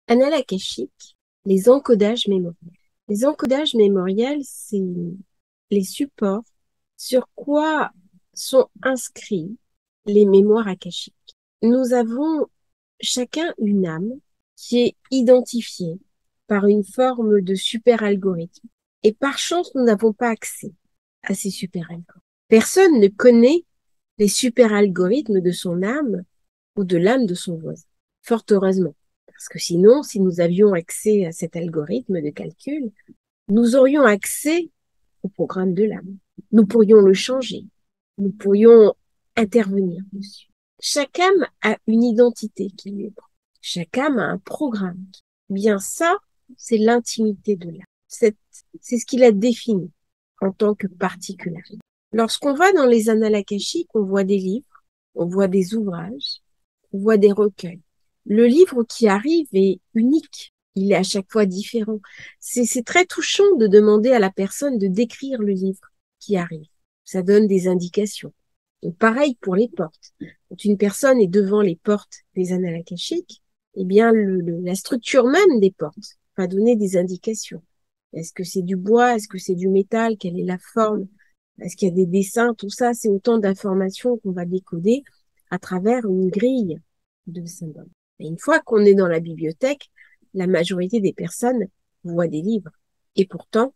Annales akashiques, les encodages mémoriels. Les encodages mémoriels, c'est les supports sur quoi sont inscrits les mémoires akashiques. Nous avons chacun une âme qui est identifiée par une forme de super algorithme. Et par chance, nous n'avons pas accès à ces super algorithmes. Personne ne connaît les super algorithmes de son âme ou de l'âme de son voisin. Fort heureusement. Parce que sinon, si nous avions accès à cet algorithme de calcul, nous aurions accès au programme de l'âme. Nous pourrions le changer. Nous pourrions intervenir dessus. Chaque âme a une identité qui lui est propre. Chaque âme a un programme. Bien ça, c'est l'intimité de l'âme. C'est ce qui la définit en tant que particularité. Lorsqu'on va dans les annales akashiques, on voit des livres, on voit des ouvrages, on voit des recueils. Le livre qui arrive est unique. Il est à chaque fois différent. C'est très touchant de demander à la personne de décrire le livre qui arrive. Ça donne des indications. Et pareil pour les portes. Quand une personne est devant les portes des annales akashiques, eh bien, la structure même des portes va donner des indications. Est-ce que c'est du bois? Est-ce que c'est du métal? Quelle est la forme? Est-ce qu'il y a des dessins? Tout ça, c'est autant d'informations qu'on va décoder à travers une grille de symboles. Et une fois qu'on est dans la bibliothèque, la majorité des personnes voient des livres. Et pourtant,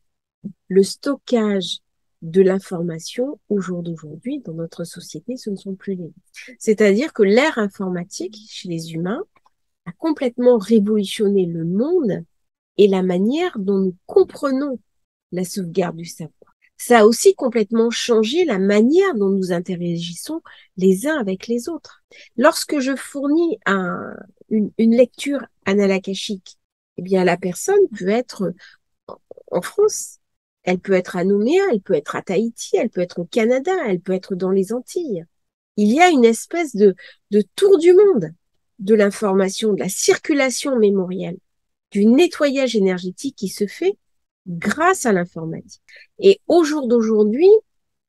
le stockage de l'information au jour d'aujourd'hui dans notre société, ce ne sont plus les livres. C'est-à-dire que l'ère informatique chez les humains a complètement révolutionné le monde et la manière dont nous comprenons la sauvegarde du savoir. Ça a aussi complètement changé la manière dont nous interagissons les uns avec les autres. Lorsque je fournis une lecture annale akashique, eh bien, la personne peut être en France, elle peut être à Nouméa, elle peut être à Tahiti, elle peut être au Canada, elle peut être dans les Antilles. Il y a une espèce de tour du monde de l'information, de la circulation mémorielle, du nettoyage énergétique qui se fait grâce à l'informatique. Et au jour d'aujourd'hui,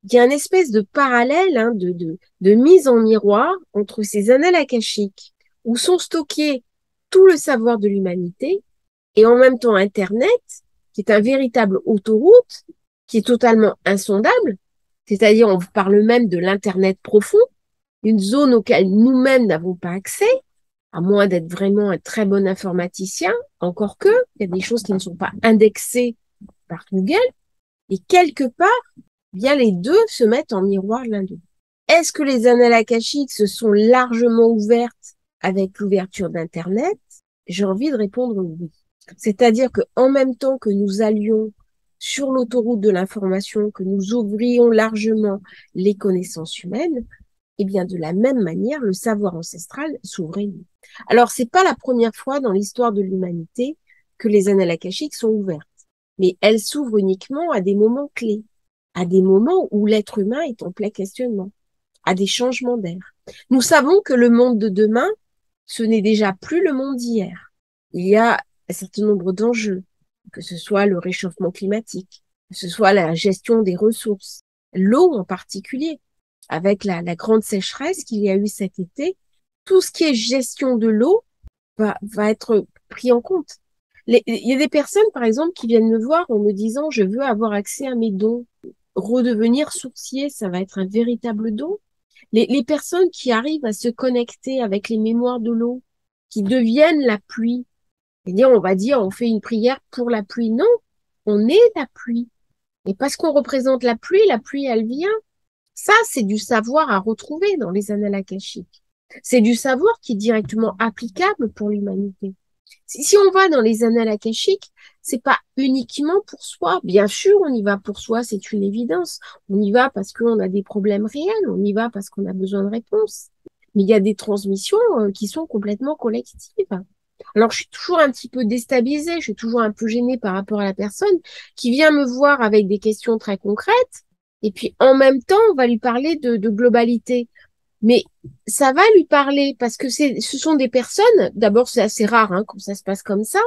il y a une espèce de parallèle, de mise en miroir entre ces annales akashiques où sont stockés tout le savoir de l'humanité et en même temps Internet, qui est un véritable autoroute, qui est totalement insondable, c'est-à-dire on parle même de l'Internet profond, une zone auquel nous-mêmes n'avons pas accès, à moins d'être vraiment un très bon informaticien, encore que, il y a des choses qui ne sont pas indexées par Google, et quelque part, bien les deux se mettent en miroir l'un de l'autre. Est-ce que les annales akashiques se sont largement ouvertes avec l'ouverture d'Internet? J'ai envie de répondre oui. C'est-à-dire que en même temps que nous allions sur l'autoroute de l'information, que nous ouvrions largement les connaissances humaines, eh bien, de la même manière, le savoir ancestral s'ouvrait. Alors, c'est pas la première fois dans l'histoire de l'humanité que les annales akashiques sont ouvertes, mais elles s'ouvrent uniquement à des moments clés, à des moments où l'être humain est en plein questionnement, à des changements d'air. Nous savons que le monde de demain, ce n'est déjà plus le monde d'hier. Il y a un certain nombre d'enjeux, que ce soit le réchauffement climatique, que ce soit la gestion des ressources, l'eau en particulier, avec la grande sécheresse qu'il y a eu cet été, tout ce qui est gestion de l'eau va être pris en compte. Il y a des personnes, par exemple, qui viennent me voir en me disant, je veux avoir accès à mes dons. Redevenir sourcier, ça va être un véritable don. Les personnes qui arrivent à se connecter avec les mémoires de l'eau, qui deviennent la pluie, c'est-à-dire, on va dire, on fait une prière pour la pluie. Non, on est la pluie. Et parce qu'on représente la pluie, elle vient. Ça, c'est du savoir à retrouver dans les annales akashiques. C'est du savoir qui est directement applicable pour l'humanité. Si on va dans les annales akashiques, c'est pas uniquement pour soi. Bien sûr, on y va pour soi, c'est une évidence. On y va parce qu'on a des problèmes réels, on y va parce qu'on a besoin de réponses. Mais il y a des transmissions qui sont complètement collectives. Alors, je suis toujours un petit peu déstabilisée, je suis toujours un peu gênée par rapport à la personne qui vient me voir avec des questions très concrètes. Et puis, en même temps, on va lui parler de globalité. Mais ça va lui parler parce que ce sont des personnes, d'abord c'est assez rare quand ça se passe comme ça,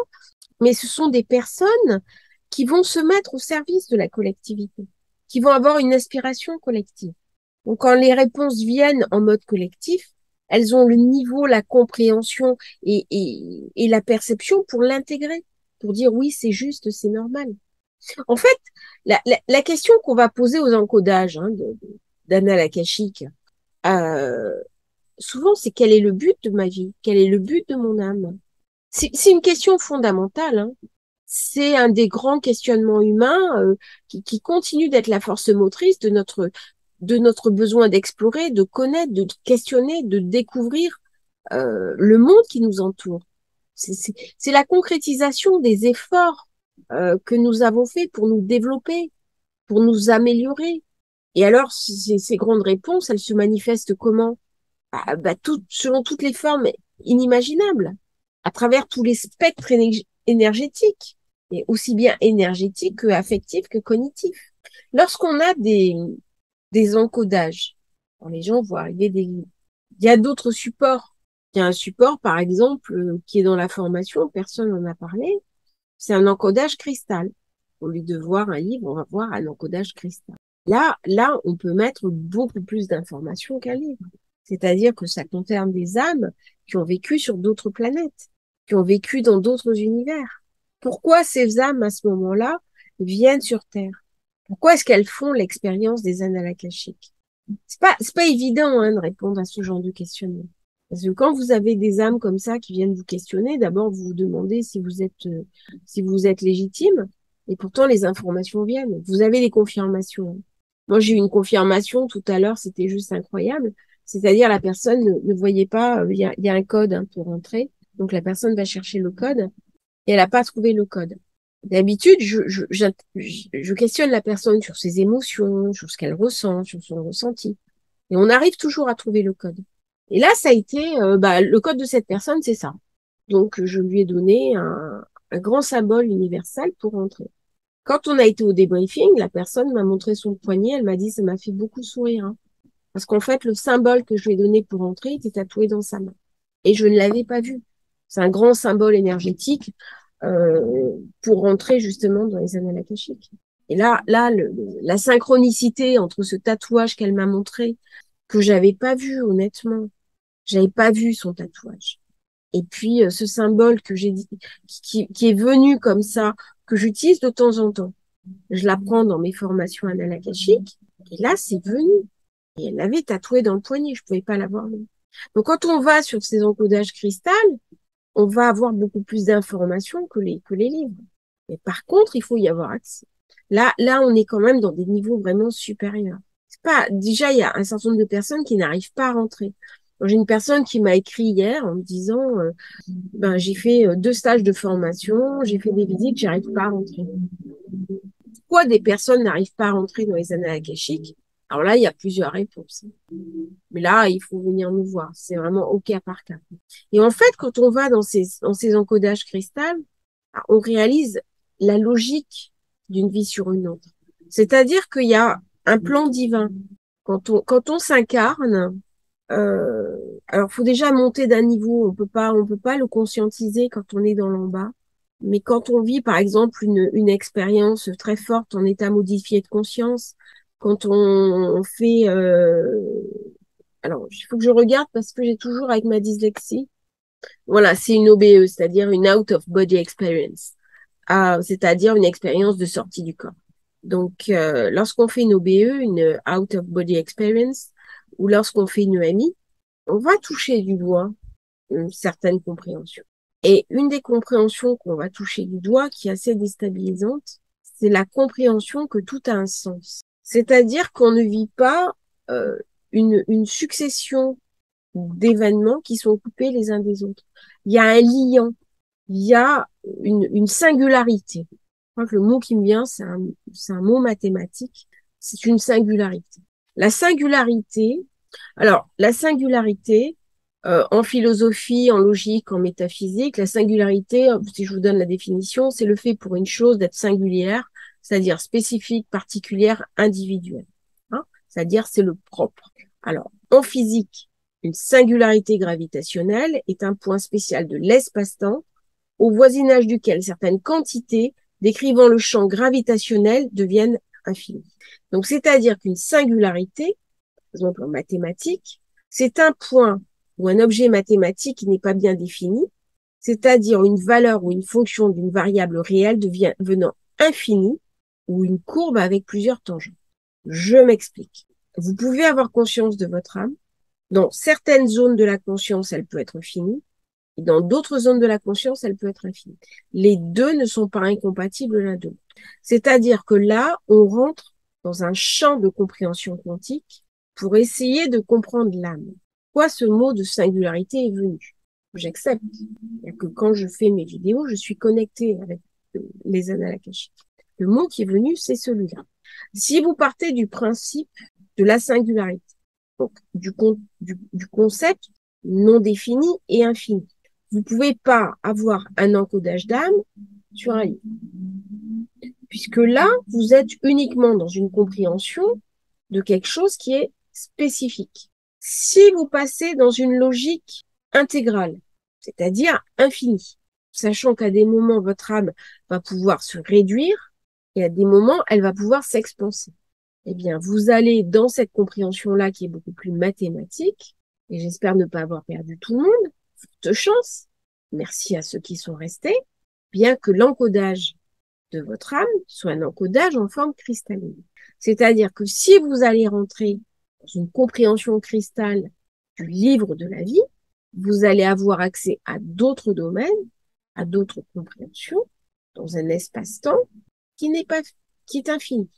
mais ce sont des personnes qui vont se mettre au service de la collectivité, qui vont avoir une aspiration collective. Donc quand les réponses viennent en mode collectif, elles ont le niveau, la compréhension et la perception pour l'intégrer, pour dire oui, c'est juste, c'est normal. En fait, la question qu'on va poser aux encodages d'annales akashiques, euh, souvent, c'est quel est le but de ma vie? Quel est le but de mon âme? C'est une question fondamentale, hein. C'est un des grands questionnements humains qui continue d'être la force motrice de notre besoin d'explorer, de connaître, de questionner, de découvrir le monde qui nous entoure. C'est la concrétisation des efforts que nous avons faits pour nous développer, pour nous améliorer. Et alors, ces grandes réponses, elles se manifestent comment? Selon toutes les formes inimaginables, à travers tous les spectres énergétiques, et aussi bien énergétiques que affectifs que cognitifs. Lorsqu'on a des encodages, alors les gens voient arriver il y a d'autres supports. Il y a un support, par exemple, qui est dans la formation, personne n'en a parlé, c'est un encodage cristal. Au lieu de voir un livre, on va voir un encodage cristal. Là, on peut mettre beaucoup plus d'informations qu'un livre. C'est-à-dire que ça concerne des âmes qui ont vécu sur d'autres planètes, qui ont vécu dans d'autres univers. Pourquoi ces âmes, à ce moment-là, viennent sur Terre? Pourquoi est-ce qu'elles font l'expérience des annales akashiques? C'est pas évident, hein, de répondre à ce genre de questionnement. Parce que quand vous avez des âmes comme ça qui viennent vous questionner, d'abord vous vous demandez si vous êtes légitime, et pourtant les informations viennent. Vous avez des confirmations, hein. Moi, j'ai eu une confirmation tout à l'heure, c'était juste incroyable. C'est-à-dire la personne ne voyait pas, il y a un code, hein, pour rentrer. Donc la personne va chercher le code et elle n'a pas trouvé le code. D'habitude, je questionne la personne sur ses émotions, sur ce qu'elle ressent, sur son ressenti. Et on arrive toujours à trouver le code. Et là, ça a été, le code de cette personne, c'est ça. Donc, je lui ai donné un grand symbole universel pour rentrer. Quand on a été au débriefing, la personne m'a montré son poignet, elle m'a dit, ça m'a fait beaucoup sourire, hein. Parce qu'en fait, le symbole que je lui ai donné pour rentrer était tatoué dans sa main. Et je ne l'avais pas vu. C'est un grand symbole énergétique pour rentrer justement dans les annales akashiques. Et là, la synchronicité entre ce tatouage qu'elle m'a montré, que j'avais pas vu, honnêtement. J'avais pas vu son tatouage. Et puis, ce symbole que j'ai dit, qui est venu comme ça, que j'utilise de temps en temps. Je l'apprends dans mes formations annales akashiques. Et là, c'est venu. Et elle l'avait tatoué dans le poignet. Je pouvais pas l'avoir vu. Donc, quand on va sur ces encodages cristal, on va avoir beaucoup plus d'informations que les livres. Mais par contre, il faut y avoir accès. Là, on est quand même dans des niveaux vraiment supérieurs. C'est pas, déjà, il y a un certain nombre de personnes qui n'arrivent pas à rentrer. J'ai une personne qui m'a écrit hier en me disant, j'ai fait 2 stages de formation, j'ai fait des visites, j'arrive pas à rentrer. Pourquoi des personnes n'arrivent pas à rentrer dans les annales akashiques? Alors là, il y a plusieurs réponses. Mais là, il faut venir nous voir. C'est vraiment au cas par cas. Et en fait, quand on va dans ces encodages cristal, on réalise la logique d'une vie sur une autre. C'est-à-dire qu'il y a un plan divin. Quand on s'incarne, alors faut déjà monter d'un niveau. On peut pas le conscientiser quand on est dans l'en bas. Mais quand on vit, par exemple, une expérience très forte en état modifié de conscience, quand on fait, alors il faut que je regarde parce que j'ai toujours avec ma dyslexie. Voilà, c'est une OBE, c'est-à-dire une out of body experience, c'est-à-dire une expérience de sortie du corps. Donc, lorsqu'on fait une OBE, une out of body experience, ou lorsqu'on fait une EMI, on va toucher du doigt une certaine compréhension. Et une des compréhensions qu'on va toucher du doigt, qui est assez déstabilisante, c'est la compréhension que tout a un sens. C'est-à-dire qu'on ne vit pas une succession d'événements qui sont coupés les uns des autres. Il y a un liant, il y a une singularité. Je crois que le mot qui me vient, c'est un mot mathématique, c'est une singularité. La singularité, en philosophie, en logique, en métaphysique, la singularité, si je vous donne la définition, c'est le fait pour une chose d'être singulière, c'est-à-dire spécifique, particulière, individuelle. Hein, c'est-à-dire c'est le propre. Alors, en physique, une singularité gravitationnelle est un point spécial de l'espace-temps au voisinage duquel certaines quantités décrivant le champ gravitationnel deviennent infinies. Donc, c'est-à-dire qu'une singularité, par exemple en mathématiques, c'est un point ou un objet mathématique qui n'est pas bien défini, c'est-à-dire une valeur ou une fonction d'une variable réelle devenant infinie, ou une courbe avec plusieurs tangents. Je m'explique. Vous pouvez avoir conscience de votre âme. Dans certaines zones de la conscience, elle peut être finie, et dans d'autres zones de la conscience, elle peut être infinie. Les deux ne sont pas incompatibles l'un de l'autre. C'est-à-dire que là, on rentre dans un champ de compréhension quantique pour essayer de comprendre l'âme. Pourquoi ce mot de singularité est venu? J'accepte. C'est-à-dire que quand je fais mes vidéos, je suis connectée avec les annales akashiques. Le mot qui est venu, c'est celui-là. Si vous partez du principe de la singularité, donc du concept non défini et infini, vous ne pouvez pas avoir un encodage d'âme sur un livre. Puisque là, vous êtes uniquement dans une compréhension de quelque chose qui est spécifique. Si vous passez dans une logique intégrale, c'est-à-dire infinie, sachant qu'à des moments, votre âme va pouvoir se réduire et à des moments, elle va pouvoir s'expanser. Eh bien, vous allez dans cette compréhension-là qui est beaucoup plus mathématique, et j'espère ne pas avoir perdu tout le monde, forte chance, merci à ceux qui sont restés, bien que l'encodage de votre âme soit un encodage en forme cristalline. C'est-à-dire que si vous allez rentrer dans une compréhension cristal du livre de la vie, vous allez avoir accès à d'autres domaines, à d'autres compréhensions, dans un espace-temps qui est infini.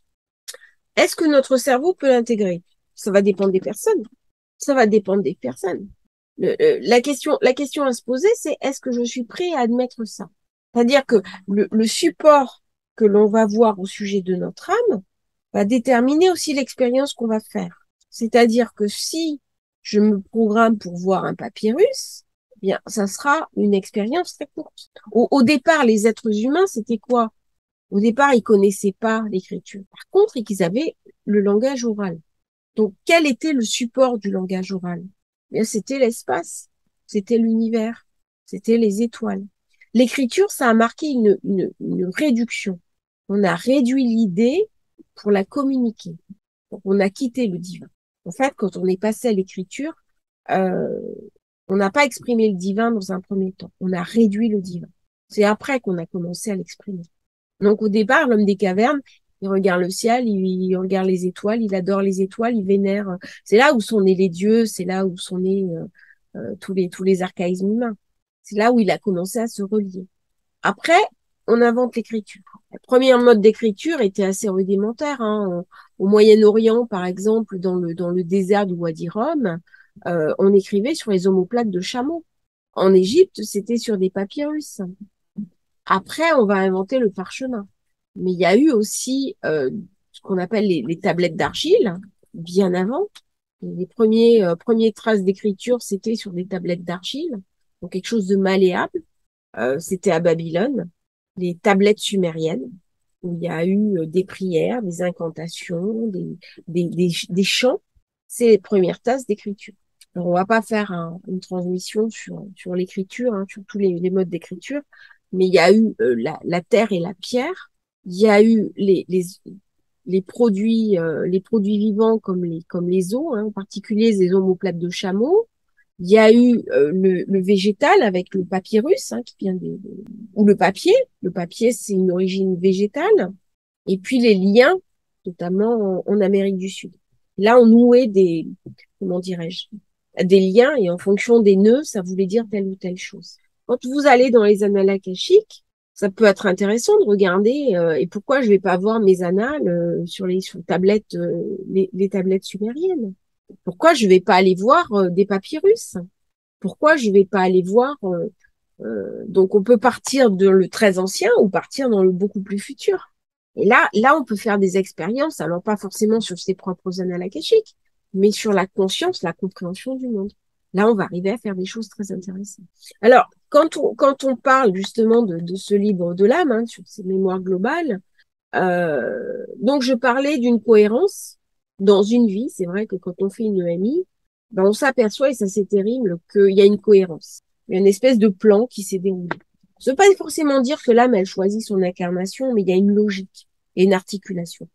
Est-ce que notre cerveau peut l'intégrer? Ça va dépendre des personnes. Ça va dépendre des personnes. La question à se poser, c'est est-ce que je suis prêt à admettre ça? C'est-à-dire que le support que l'on va voir au sujet de notre âme va déterminer aussi l'expérience qu'on va faire. C'est-à-dire que si je me programme pour voir un papyrus, eh bien, ça sera une expérience très courte. Au départ, les êtres humains, c'était quoi? Au départ, ils connaissaient pas l'écriture. Par contre, ils avaient le langage oral. Donc, quel était le support du langage oral? Bien, c'était l'espace, c'était l'univers, c'était les étoiles. L'écriture, ça a marqué une réduction. On a réduit l'idée pour la communiquer. Donc, on a quitté le divin. En fait, quand on est passé à l'écriture, euh, on n'a pas exprimé le divin dans un premier temps. On a réduit le divin. C'est après qu'on a commencé à l'exprimer. Donc, au départ, l'homme des cavernes, il regarde le ciel, il regarde les étoiles, il adore les étoiles, il vénère. C'est là où sont nés les dieux, c'est là où sont nés tous les archaïsmes humains. C'est là où il a commencé à se relier. Après, on invente l'écriture. La première mode d'écriture était assez rudimentaire. Hein. Au Moyen-Orient, par exemple, dans le désert du Wadi Rum, on écrivait sur les omoplates de chameaux. En Égypte, c'était sur des papyrus. Après, on va inventer le parchemin. Mais il y a eu aussi ce qu'on appelle les tablettes d'argile, bien avant. Les premières traces d'écriture, c'était sur des tablettes d'argile, donc quelque chose de malléable. C'était à Babylone, les tablettes sumériennes, où il y a eu des prières, des incantations, des chants. C'est les premières traces d'écriture. Alors, on va pas faire une transmission sur l'écriture, hein, sur tous les modes d'écriture, mais il y a eu la terre et la pierre. Il y a eu les produits vivants comme les os, hein, en particulier les omoplates de chameau. Il y a eu le végétal avec le papyrus, hein, qui vient ou le papier. Le papier, c'est une origine végétale. Et puis les liens, notamment en Amérique du Sud. Là, on nouait comment dirais-je, des liens et en fonction des nœuds, ça voulait dire telle ou telle chose. Quand vous allez dans les annales akashiques, ça peut être intéressant de regarder et pourquoi je vais pas voir mes annales sur tablettes les tablettes sumériennes. Pourquoi je vais pas aller voir des papyrus? Pourquoi je vais pas aller voir donc on peut partir de le très ancien ou partir dans le beaucoup plus futur. Et là on peut faire des expériences, alors pas forcément sur ses propres annales akashiques, mais sur la conscience, la compréhension du monde. Là, on va arriver à faire des choses très intéressantes. Alors, quand on parle justement de ce livre de l'âme, hein, sur ces mémoires globales, donc je parlais d'une cohérence dans une vie. C'est vrai que quand on fait une EMI, ben on s'aperçoit, et ça c'est terrible, qu'il y a une cohérence. Il y a une espèce de plan qui s'est déroulé. Ça ne veut pas forcément dire que l'âme, elle choisit son incarnation, mais il y a une logique. et une articulation.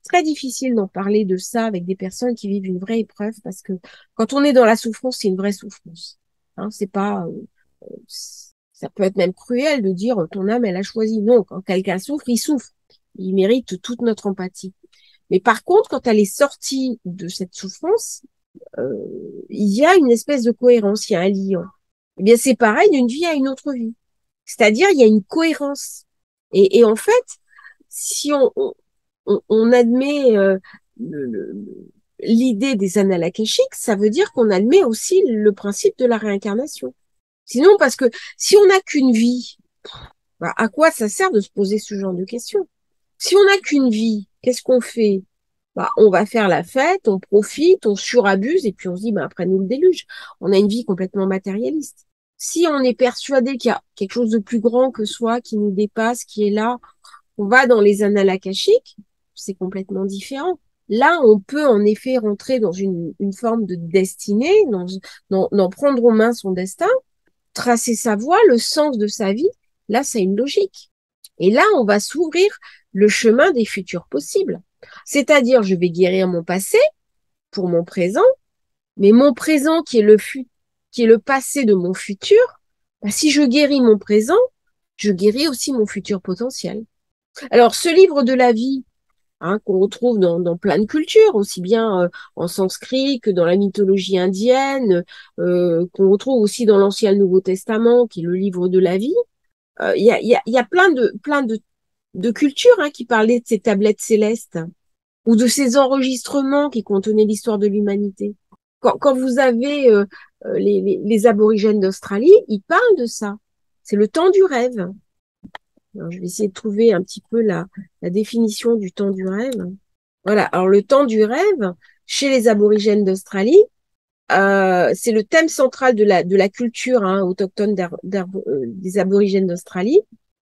Très difficile d'en parler de ça avec des personnes qui vivent une vraie épreuve parce que quand on est dans la souffrance, c'est une vraie souffrance. Hein, c'est pas, ça peut être même cruel de dire ton âme, elle a choisi. Non, quand quelqu'un souffre, il souffre. Il mérite toute notre empathie. Mais par contre, quand elle est sortie de cette souffrance, il y a une espèce de cohérence, il y a un lien. Eh bien, c'est pareil d'une vie à une autre vie. C'est-à-dire, il y a une cohérence. Et en fait, si on admet l'idée des annales akashiques, ça veut dire qu'on admet aussi le principe de la réincarnation. Sinon, parce que si on n'a qu'une vie, bah, à quoi ça sert de se poser ce genre de questions? Si on n'a qu'une vie, qu'est-ce qu'on fait? Bah, on va faire la fête, on profite, on surabuse, et puis on se dit, bah, après nous le déluge. On a une vie complètement matérialiste. Si on est persuadé qu'il y a quelque chose de plus grand que soi, qui nous dépasse, qui est là, on va dans les annales akashiques, c'est complètement différent. Là, on peut en effet rentrer dans une forme de destinée, dans prendre en main son destin, tracer sa voie, le sens de sa vie. Là, c'est une logique. Et là, on va s'ouvrir le chemin des futurs possibles. C'est-à-dire, je vais guérir mon passé pour mon présent, mais mon présent qui est qui est le passé de mon futur, bah, si je guéris mon présent, je guéris aussi mon futur potentiel. Alors, ce livre de la vie, hein, qu'on retrouve dans plein de cultures, aussi bien en sanskrit que dans la mythologie indienne, qu'on retrouve aussi dans l'Ancien et le Nouveau Testament, qui est le livre de la vie, il y a plein de cultures hein, qui parlaient de ces tablettes célestes ou de ces enregistrements qui contenaient l'histoire de l'humanité. Quand vous avez les aborigènes d'Australie, ils parlent de ça. C'est le temps du rêve. Alors, je vais essayer de trouver un petit peu la définition du temps du rêve. Voilà. Alors, le temps du rêve, chez les aborigènes d'Australie, c'est le thème central de la culture hein, autochtone des aborigènes d'Australie.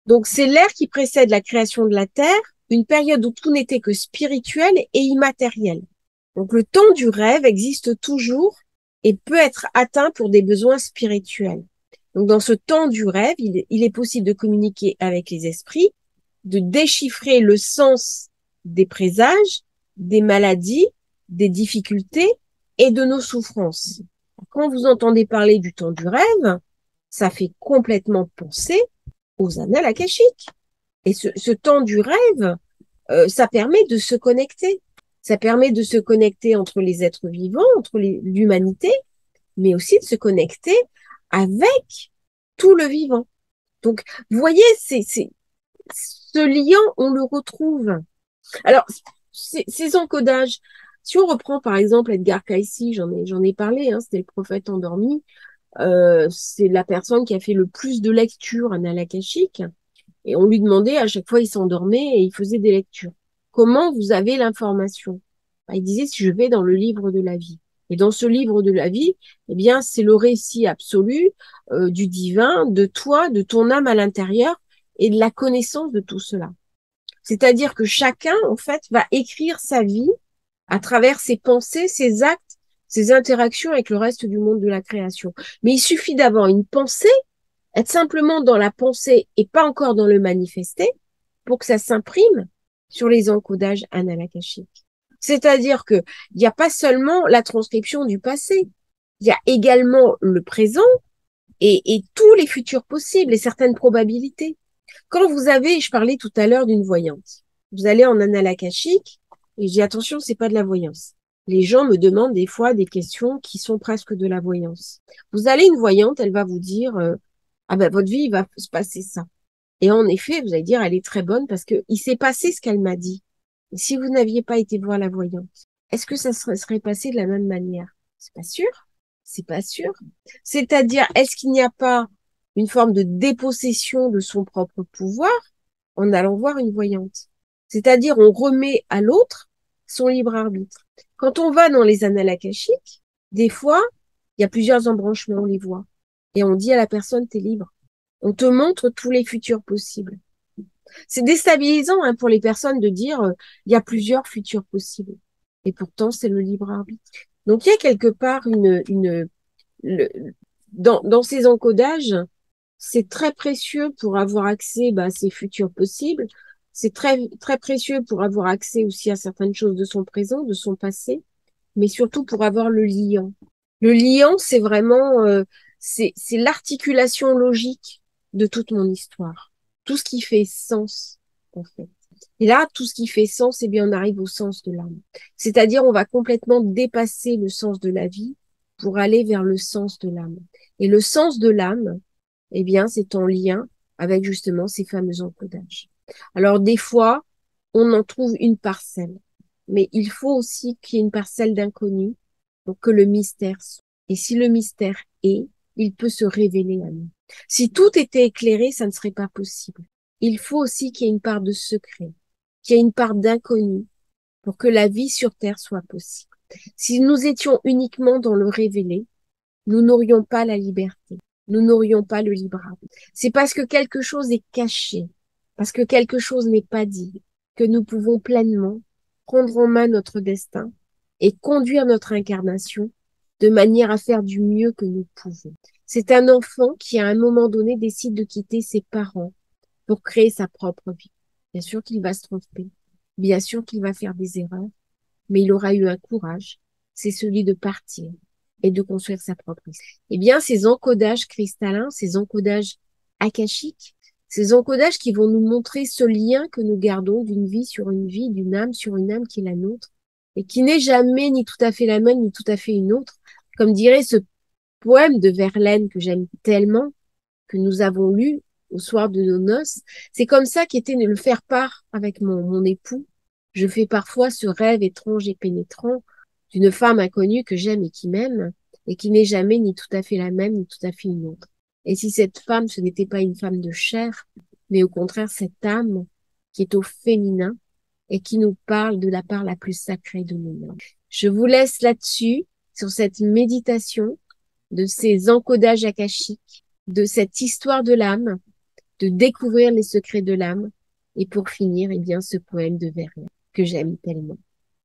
Donc, c'est l'ère qui précède la création de la Terre, une période où tout n'était que spirituel et immatériel. Donc, le temps du rêve existe toujours et peut être atteint pour des besoins spirituels. Donc, dans ce temps du rêve, il est possible de communiquer avec les esprits, de déchiffrer le sens des présages, des maladies, des difficultés et de nos souffrances. Quand vous entendez parler du temps du rêve, ça fait complètement penser aux annales akashiques. Et ce temps du rêve, ça permet de se connecter. Ça permet de se connecter entre les êtres vivants, entre l'humanité, mais aussi de se connecter avec tout le vivant. Donc, vous voyez, ce lien, on le retrouve. Alors, ces encodages, si on reprend par exemple Edgar Cayce, j'en ai parlé, hein, c'était le prophète endormi, c'est la personne qui a fait le plus de lectures anal-akashiques, et on lui demandait, à chaque fois il s'endormait et il faisait des lectures. Comment vous avez l'information? Bah, il disait, si je vais dans le livre de la vie. Et dans ce livre de la vie, eh bien, c'est le récit absolu du divin, de toi, de ton âme à l'intérieur et de la connaissance de tout cela. C'est-à-dire que chacun, en fait, va écrire sa vie à travers ses pensées, ses actes, ses interactions avec le reste du monde de la création. Mais il suffit d'avoir une pensée, être simplement dans la pensée et pas encore dans le manifester, pour que ça s'imprime sur les encodages anal-akashiques. C'est-à-dire que il n'y a pas seulement la transcription du passé, il y a également le présent et tous les futurs possibles et certaines probabilités. Quand vous avez, je parlais tout à l'heure d'une voyante, vous allez en annales akashiques et je dis attention, c'est pas de la voyance. Les gens me demandent des fois des questions qui sont presque de la voyance. Vous allez une voyante, elle va vous dire ah ben votre vie il va se passer ça. Et en effet, vous allez dire elle est très bonne parce que il s'est passé ce qu'elle m'a dit. Et si vous n'aviez pas été voir la voyante, est-ce que ça serait passé de la même manière? C'est pas sûr. C'est pas sûr. C'est-à-dire, est-ce qu'il n'y a pas une forme de dépossession de son propre pouvoir en allant voir une voyante? C'est-à-dire, on remet à l'autre son libre arbitre. Quand on va dans les annales akashiques, des fois, il y a plusieurs embranchements, on les voit. Et on dit à la personne, t'es libre. On te montre tous les futurs possibles. C'est déstabilisant hein, pour les personnes de dire, il y a plusieurs futurs possibles. Et pourtant, c'est le libre arbitre. Donc, il y a quelque part le, dans ces encodages, c'est très précieux pour avoir accès à ces futurs possibles. C'est très, très précieux pour avoir accès aussi à certaines choses de son présent, de son passé, mais surtout pour avoir le liant. Le liant, c'est vraiment, c'est l'articulation logique de toute mon histoire. Tout ce qui fait sens, en fait. Et là, tout ce qui fait sens, eh bien, on arrive au sens de l'âme. C'est-à-dire, on va complètement dépasser le sens de la vie pour aller vers le sens de l'âme. Et le sens de l'âme, eh bien, c'est en lien avec justement ces fameux encodages. Alors, des fois, on en trouve une parcelle, mais il faut aussi qu'il y ait une parcelle d'inconnu pour que le mystère soit. Et si le mystère est, il peut se révéler à nous. Si tout était éclairé, ça ne serait pas possible. Il faut aussi qu'il y ait une part de secret, qu'il y ait une part d'inconnu pour que la vie sur Terre soit possible. Si nous étions uniquement dans le révélé, nous n'aurions pas la liberté, nous n'aurions pas le libre arbitre. C'est parce que quelque chose est caché, parce que quelque chose n'est pas dit, que nous pouvons pleinement prendre en main notre destin et conduire notre incarnation de manière à faire du mieux que nous pouvons. C'est un enfant qui, à un moment donné, décide de quitter ses parents pour créer sa propre vie. Bien sûr qu'il va se tromper, bien sûr qu'il va faire des erreurs, mais il aura eu un courage, c'est celui de partir et de construire sa propre histoire. Eh bien, ces encodages cristallins, ces encodages akashiques, ces encodages qui vont nous montrer ce lien que nous gardons d'une vie sur une vie, d'une âme sur une âme qui est la nôtre, et qui n'est jamais ni tout à fait la même, ni tout à fait une autre. Comme dirait ce poème de Verlaine que j'aime tellement, que nous avons lu au soir de nos noces, c'est comme ça qu'était de le faire part avec mon époux. Je fais parfois ce rêve étrange et pénétrant d'une femme inconnue que j'aime et qui m'aime, et qui n'est jamais ni tout à fait la même, ni tout à fait une autre. Et si cette femme, ce n'était pas une femme de chair, mais au contraire cette âme qui est au féminin et qui nous parle de la part la plus sacrée de nous-mêmes. Je vous laisse là-dessus, sur cette méditation de ces encodages akashiques, de cette histoire de l'âme, de découvrir les secrets de l'âme, et pour finir, eh bien, ce poème de Verlaine que j'aime tellement.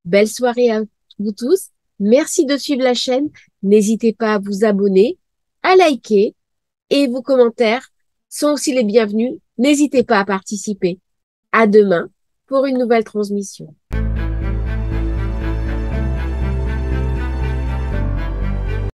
Belle soirée à vous tous. Merci de suivre la chaîne. N'hésitez pas à vous abonner, à liker, et vos commentaires sont aussi les bienvenus. N'hésitez pas à participer. À demain pour une nouvelle transmission.